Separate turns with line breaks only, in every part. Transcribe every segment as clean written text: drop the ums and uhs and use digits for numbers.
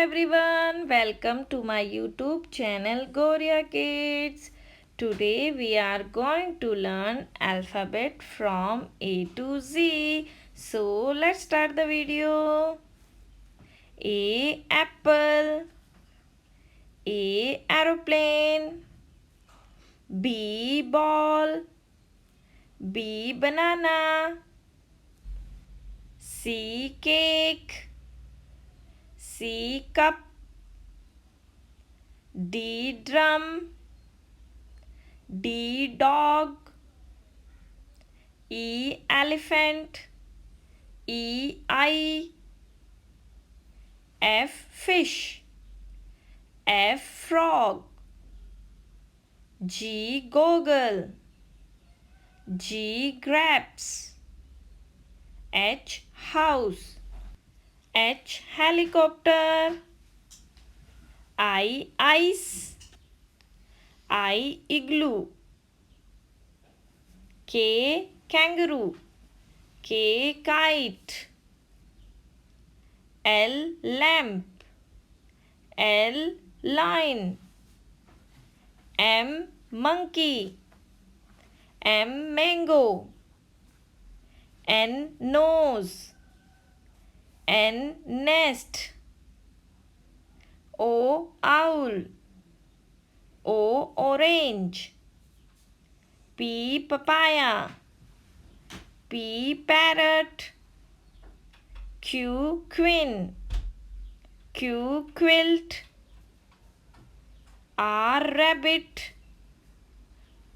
everyone, welcome to my YouTube channel GoRiya Kids. Today we are going to learn alphabet from A to Z. So let's start the video. A apple, A aeroplane, B ball, B banana, C cake, C cup, D drum, D dog, E elephant, E eye, F fish, F frog, G goggle, G grapes, H house, H helicopter, I ice, I igloo, K kangaroo, K kite, L lamp, L lion, M monkey, M mango, N nose, N nest, O owl, O orange, P papaya, P parrot, Q queen, Q quilt, R rabbit,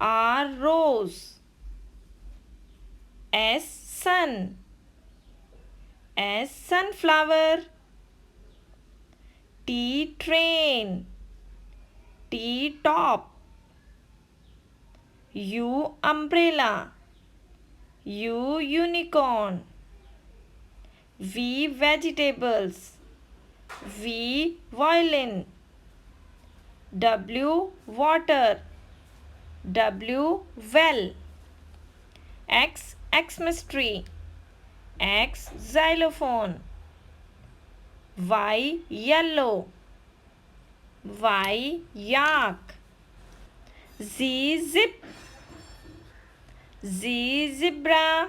R rose, S sun, S sunflower, T train, T top, U umbrella, U unicorn, V vegetables, V violin, W water, W well, X Xmas tree, X xylophone, Y yellow, Y yak, Z zip, Z zebra.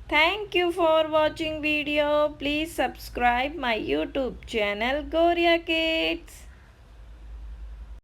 Thank you for watching video. Please subscribe my YouTube channel GoRiya Kids.